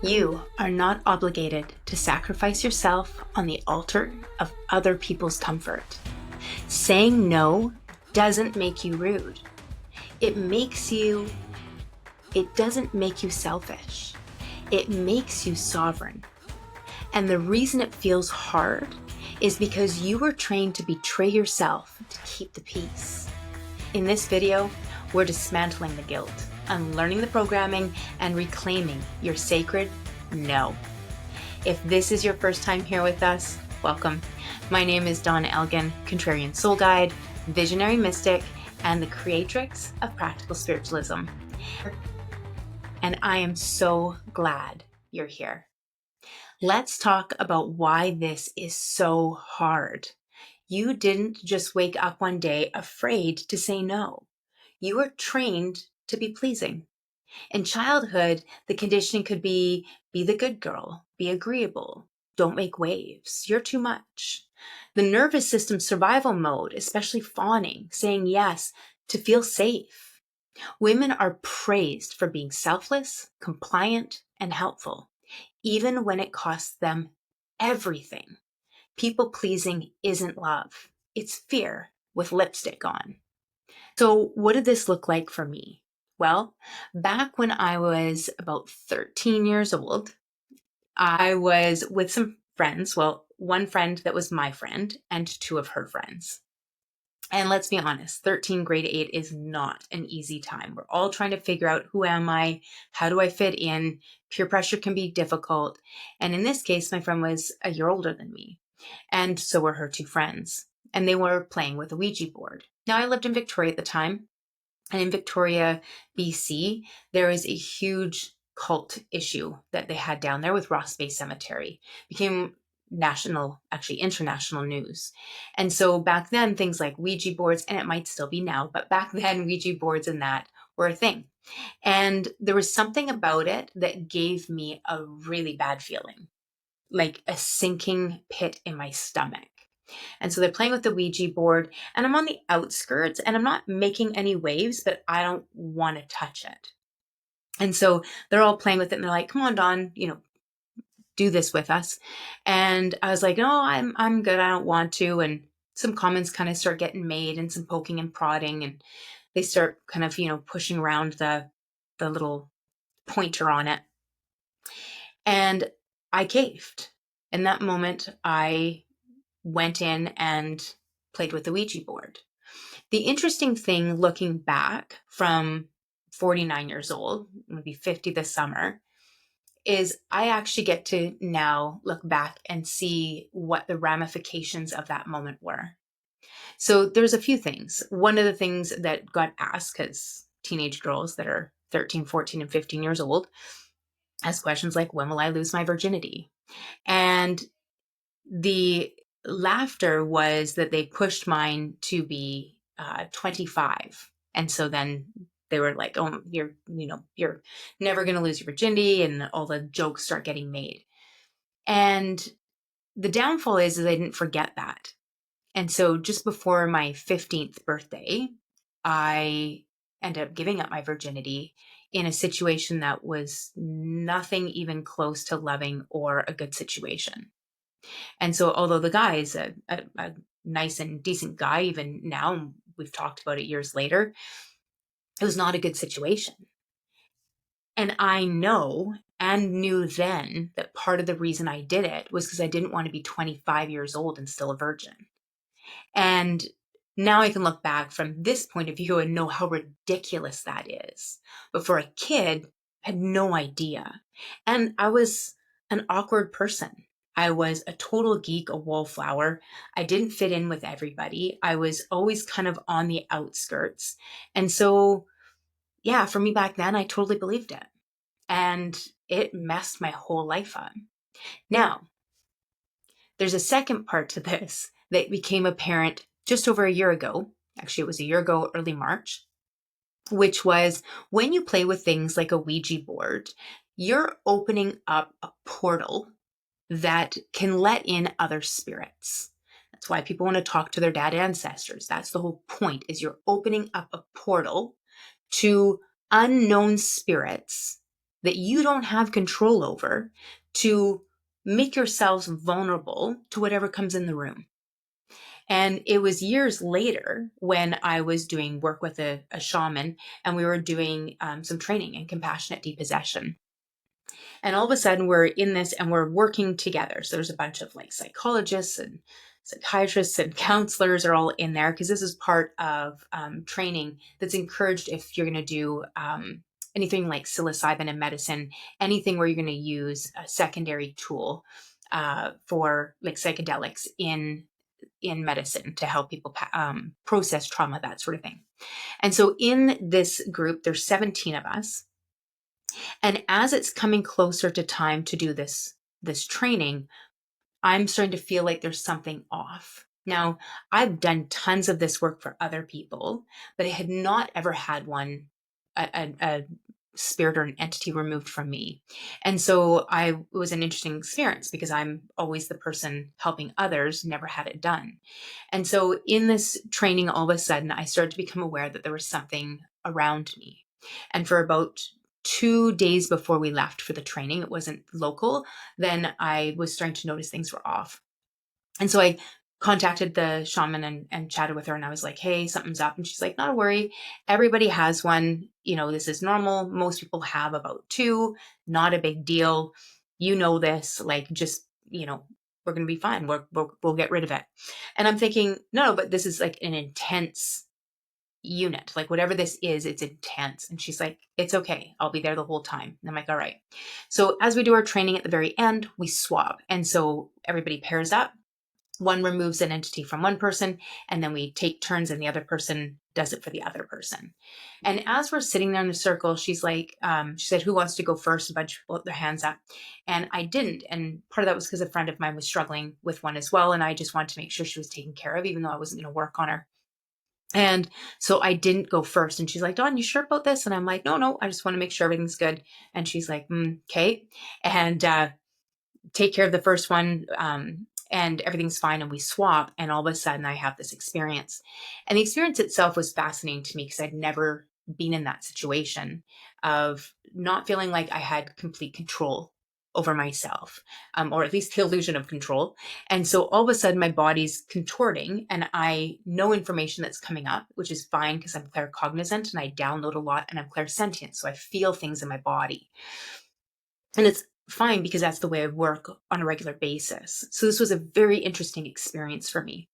You are not obligated to sacrifice yourself on the altar of other people's comfort. Saying no doesn't make you rude. It doesn't make you selfish. It makes you sovereign. And the reason it feels hard is because you were trained to betray yourself to keep the peace. In this video, we're dismantling the guilt, unlearning the programming, and reclaiming your sacred no. If this is your first time here with us, welcome. My name is Elgin, Contrarian soul guide, visionary mystic, and the creatrix of practical spiritualism. And I am so glad you're here. Let's talk about why this is so hard. You didn't just wake up one day afraid to say no. You were trained to be pleasing. In childhood, the conditioning could be the good girl, be agreeable, don't make waves, you're too much. The nervous system survival mode, especially fawning, saying yes to feel safe. Women are praised for being selfless, compliant, and helpful, even when it costs them everything. People pleasing isn't love, it's fear with lipstick on. So what did this look like for me? Well, back when I was about 13 years old, I was with some friends. Well, one friend that was my friend and two of her friends. And let's be honest, 13 grade 8 is not an easy time. We're all trying to figure out, who am I? How do I fit in? Peer pressure can be difficult. And in this case, my friend was a year older than me. And so were her two friends. And they were playing with a Ouija board. Now, I lived in Victoria at the time. And in Victoria, BC, there is a huge cult issue that they had down there with Ross Bay Cemetery. It became national, actually international news. And so back then, things like Ouija boards, and it might still be now, but back then, Ouija boards and that were a thing. And there was something about it that gave me a really bad feeling, like a sinking pit in my stomach. And so they're playing with the Ouija board, and I'm on the outskirts, and I'm not making any waves, but I don't want to touch it. And so they're all playing with it, and they're like, "Come on, Dawn, do this with us." And I was like, "No, I'm good. I don't want to." And some comments kind of start getting made, and some poking and prodding, and they start kind of pushing around the little pointer on it. And I caved. In that moment, I went in and played with the Ouija board. The interesting thing, looking back from 49 years old, I'm going to be 50 this summer, is I actually get to now look back and see what the ramifications of that moment were. So there's a few things. One of the things that got asked, because teenage girls that are 13, 14, and 15 years old ask questions like, when will I lose my virginity? And the laughter was that they pushed mine to be 25. And so then they were like, "Oh, you're never going to lose your virginity." And all the jokes start getting made. And the downfall is they didn't forget that. And so just before my 15th birthday, I ended up giving up my virginity in a situation that was nothing even close to loving or a good situation. And so although the guy is a nice and decent guy, even now, we've talked about it years later, it was not a good situation. And I know and knew then that part of the reason I did it was because I didn't want to be 25 years old and still a virgin. And now I can look back from this point of view and know how ridiculous that is. But for a kid, I had no idea. And I was an awkward person. I was a total geek, a wallflower. I didn't fit in with everybody. I was always kind of on the outskirts. And so, yeah, for me back then, I totally believed it. And it messed my whole life up. Now, there's a second part to this that became apparent just over a year ago. Actually, it was a year ago, early March, which was when you play with things like a Ouija board, you're opening up a portal that can let in other spirits. That's why people want to talk to their dead ancestors. That's the whole point, is you're opening up a portal to unknown spirits that you don't have control over to make yourselves vulnerable to whatever comes in the room. And it was years later when I was doing work with a shaman, and we were doing some training in compassionate depossession. And all of a sudden we're in this and we're working together. So there's a bunch of like psychologists and psychiatrists and counselors are all in there, because this is part of training that's encouraged if you're going to do anything like psilocybin in medicine, anything where you're going to use a secondary tool for like psychedelics in medicine to help people process trauma, that sort of thing. And so in this group, there's 17 of us. And as it's coming closer to time to do this training, I'm starting to feel like there's something off. Now, I've done tons of this work for other people, but I had not ever had a spirit or an entity removed from me. And so it was an interesting experience because I'm always the person helping others, never had it done. And so in this training, all of a sudden, I started to become aware that there was something around me. And for about 2 days before we left for the training, it wasn't local, then I was starting to notice things were off. And so I contacted the shaman and chatted with her, and I was like, hey, something's up. And she's like, not a worry. Everybody has one. This is normal. Most people have about 2, not a big deal. This, like, just, we're going to be fine. We'll get rid of it. And I'm thinking, no, but this is like an intense unit, like whatever this is, it's intense. And she's like, it's okay, I'll be there the whole time. And I'm like, all right. So as we do our training at the very end, we swap. And so everybody pairs up. One removes an entity from one person, and then we take turns and the other person does it for the other person. And as we're sitting there in the circle, she's like, she said, who wants to go first? A bunch of people put their hands up. And I didn't. And part of that was because a friend of mine was struggling with one as well. And I just wanted to make sure she was taken care of, even though I wasn't going to work on her. And so I didn't go first. And she's like, Dawn, you sure about this? And I'm like, no, I just want to make sure everything's good. And she's like, okay. And take care of the first one. And everything's fine. And we swap. And all of a sudden I have this experience. And the experience itself was fascinating to me because I'd never been in that situation of not feeling like I had complete control over myself, or at least the illusion of control. And so all of a sudden my body's contorting and I know information that's coming up, which is fine because I'm claircognizant and I download a lot and I'm clairsentient. So I feel things in my body. And it's fine because that's the way I work on a regular basis. So this was a very interesting experience for me.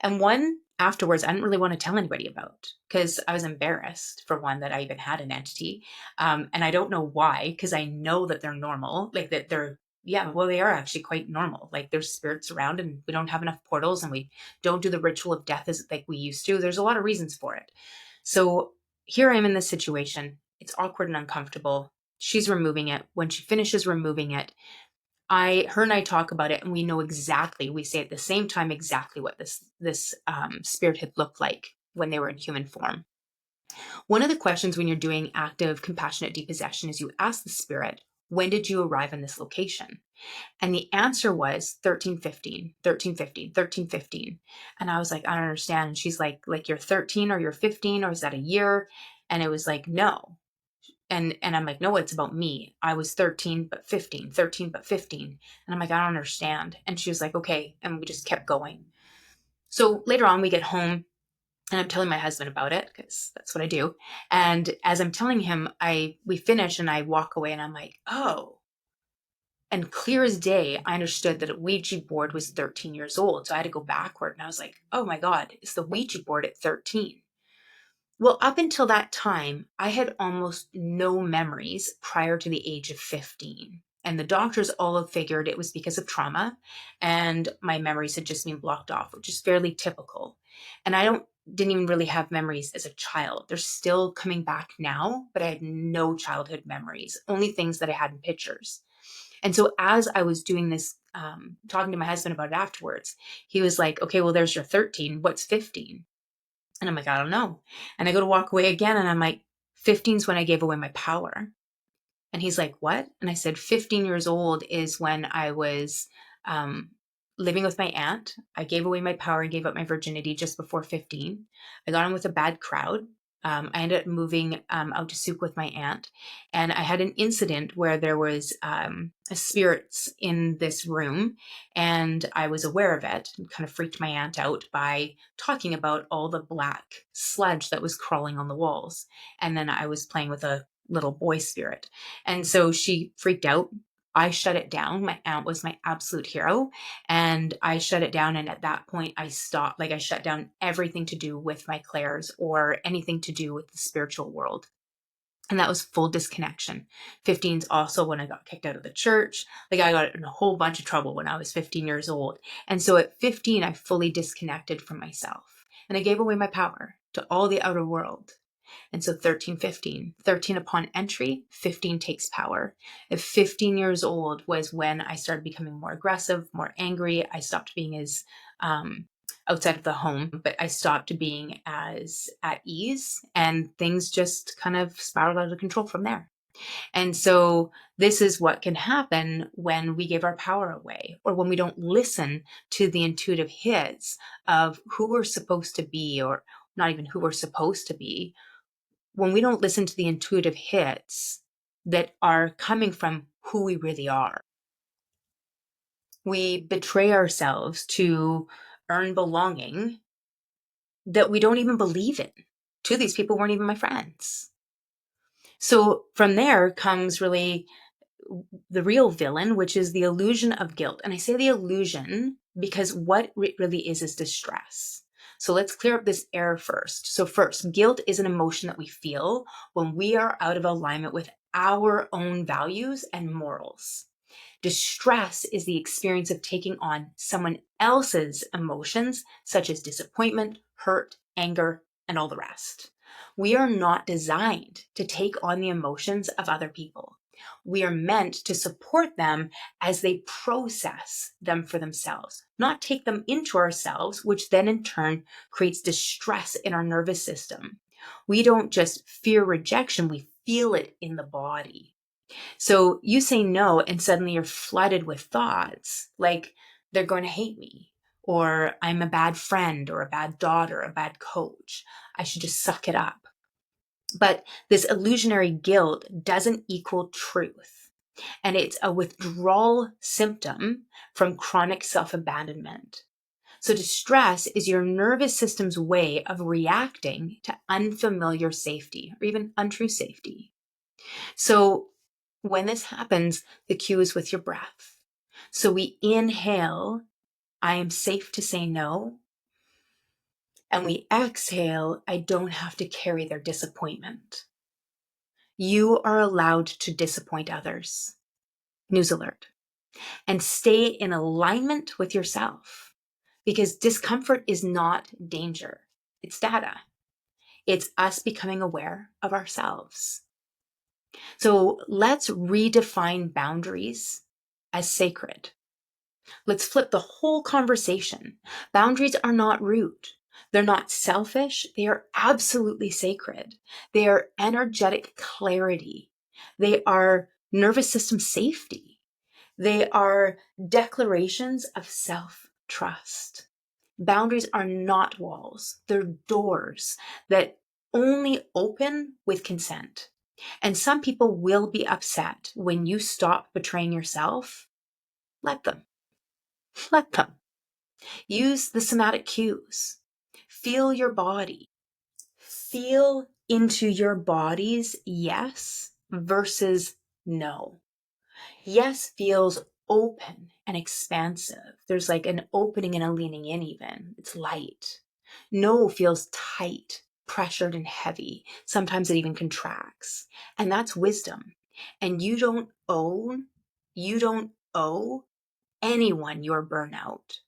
And one afterwards, I didn't really want to tell anybody about because I was embarrassed, for one, that I even had an entity. And I don't know why, because I know that they're normal, like that they are actually quite normal. Like there's spirits around and we don't have enough portals and we don't do the ritual of death as like we used to. There's a lot of reasons for it. So here I am in this situation. It's awkward and uncomfortable. She's removing it. When she finishes removing it, her and I talk about it and we know exactly, we say at the same time exactly what this spirit had looked like when they were in human form. One of the questions when you're doing active compassionate depossession is you ask the spirit, when did you arrive in this location? And the answer was 1315, 1315, 1315. And I was like, I don't understand. And she's like you're 13 or you're 15 or is that a year? And it was like, no. And I'm like, no, it's about me. I was 13, but 15, 13, but 15. And I'm like, I don't understand. And she was like, okay. And we just kept going. So later on, we get home and I'm telling my husband about it because that's what I do. And as I'm telling him, we finish and I walk away and I'm like, oh. And clear as day, I understood that a Ouija board was 13 years old. So I had to go backward. And I was like, oh my God, it's the Ouija board at 13. Well, up until that time, I had almost no memories prior to the age of 15. And the doctors all have figured it was because of trauma and my memories had just been blocked off, which is fairly typical. And I didn't even really have memories as a child. They're still coming back now, but I had no childhood memories, only things that I had in pictures. And so as I was doing this, talking to my husband about it afterwards, he was like, okay, well, there's your 13. What's 15? And I'm like, I don't know. And I go to walk away again. And I'm like, 15 is when I gave away my power. And he's like, what? And I said, 15 years old is when I was living with my aunt. I gave away my power and gave up my virginity just before 15. I got in with a bad crowd. I ended up moving out to Souk with my aunt, and I had an incident where there was spirits in this room, and I was aware of it and kind of freaked my aunt out by talking about all the black sludge that was crawling on the walls. And then I was playing with a little boy spirit. And so she freaked out. I shut it down. My aunt was my absolute hero. And I shut it down. And at that point, I stopped. Like, I shut down everything to do with my clairs or anything to do with the spiritual world. And that was full disconnection. 15 is also when I got kicked out of the church. Like, I got in a whole bunch of trouble when I was 15 years old. And so at 15, I fully disconnected from myself. And I gave away my power to all the outer world. And so 13, 15, 13 upon entry, 15 takes power. At 15 years old was when I started becoming more aggressive, more angry. I stopped being as outside of the home, but I stopped being as at ease, and things just kind of spiraled out of control from there. And so this is what can happen when we give our power away, or when we don't listen to the intuitive hits of who we're supposed to be, or not even who we're supposed to be. When we don't listen to the intuitive hits that are coming from who we really are, we betray ourselves to earn belonging that we don't even believe in. Two of these people weren't even my friends. So from there comes really the real villain, which is the illusion of guilt. And I say the illusion because what it really is distress. So let's clear up this error first. So first, guilt is an emotion that we feel when we are out of alignment with our own values and morals. Distress is the experience of taking on someone else's emotions, such as disappointment, hurt, anger, and all the rest. We are not designed to take on the emotions of other people. We are meant to support them as they process them for themselves, not take them into ourselves, which then in turn creates distress in our nervous system. We don't just fear rejection, we feel it in the body. So you say no, and suddenly you're flooded with thoughts like they're going to hate me, or I'm a bad friend, or a bad daughter, a bad coach. I should just suck it up. But this illusionary guilt doesn't equal truth. And it's a withdrawal symptom from chronic self-abandonment. So distress is your nervous system's way of reacting to unfamiliar safety, or even untrue safety. So when this happens, the cue is with your breath. So we inhale, I am safe to say no. And we exhale, I don't have to carry their disappointment. You are allowed to disappoint others. News alert. And stay in alignment with yourself, because discomfort is not danger. It's data. It's us becoming aware of ourselves. So let's redefine boundaries as sacred. Let's flip the whole conversation. Boundaries are not rude. They're not selfish. They are absolutely sacred. They are energetic clarity. They are nervous system safety. They are declarations of self-trust. Boundaries are not walls. They're doors that only open with consent. And some people will be upset when you stop betraying yourself. Let them. Let them. Use the somatic cues. Feel your body. Feel into your body's yes versus no. Yes feels open and expansive. There's like an opening and a leaning in even. It's light. No feels tight, pressured, and heavy. Sometimes it even contracts. And that's wisdom. And you don't owe anyone your burnout.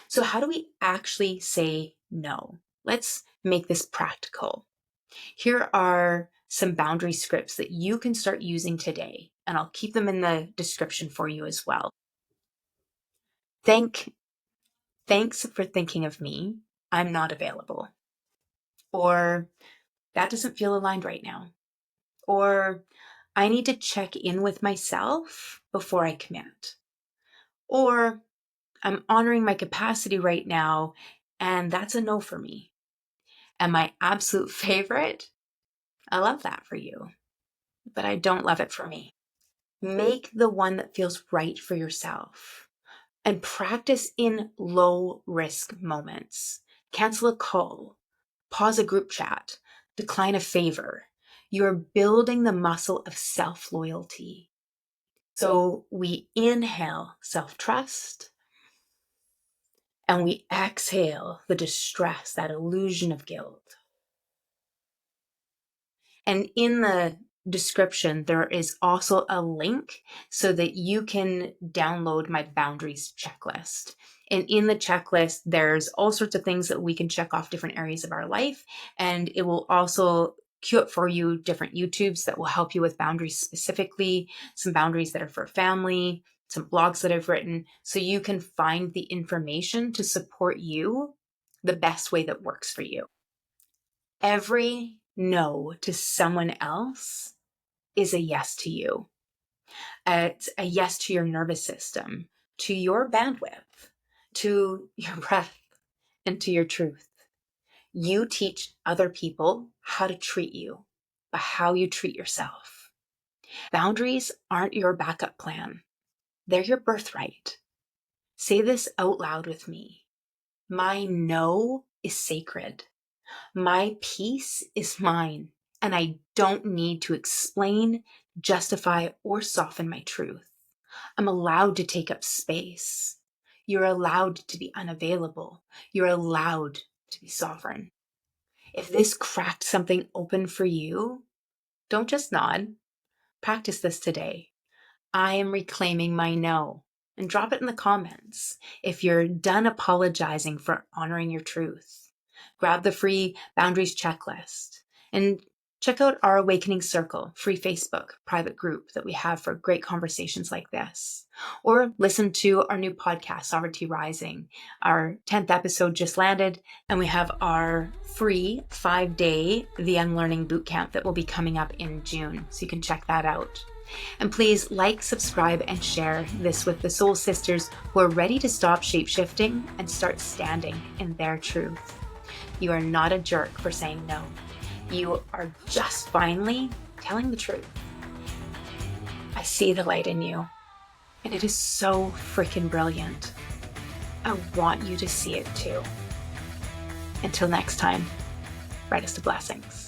So how do we actually say no? Let's make this practical. Here are some boundary scripts that you can start using today, and I'll keep them in the description for you as well. Thanks for thinking of me. I'm not available. Or that doesn't feel aligned right now. Or I need to check in with myself before I commit. Or I'm honoring my capacity right now, and that's a no for me. And my absolute favorite, I love that for you, but I don't love it for me. Make the one that feels right for yourself and practice in low risk moments. Cancel a call, pause a group chat, decline a favor. You're building the muscle of self-loyalty. So we inhale self-trust and we exhale the distress, that illusion of guilt. And in the description, there is also a link so that you can download my boundaries checklist. And in the checklist, there's all sorts of things that we can check off different areas of our life. And it will also queue up for you different YouTubes that will help you with boundaries specifically, some boundaries that are for family, some blogs that I've written, so you can find the information to support you the best way that works for you. Every no to someone else is a yes to you. It's a yes to your nervous system, to your bandwidth, to your breath, and to your truth. You teach other people how to treat you, but how you treat yourself. Boundaries aren't your backup plan. They're your birthright. Say this out loud with me. My no is sacred. My peace is mine, and I don't need to explain, justify, or soften my truth. I'm allowed to take up space. You're allowed to be unavailable. You're allowed to be sovereign. If this cracked something open for you, don't just nod. Practice this today. I am reclaiming my no. And drop it in the comments if you're done apologizing for honoring your truth. Grab the free boundaries checklist and check out our Awakening Circle, free Facebook private group that we have for great conversations like this. Or listen to our new podcast, Sovereignty Rising. Our 10th episode just landed, and we have our free 5-day The Unlearning Bootcamp that will be coming up in June. So you can check that out. And please like, subscribe, and share this with the soul sisters who are ready to stop shape-shifting and start standing in their truth. You are not a jerk for saying no. You are just finally telling the truth. I see the light in you, and it is so freaking brilliant. I want you to see it too. Until next time, brightest of blessings.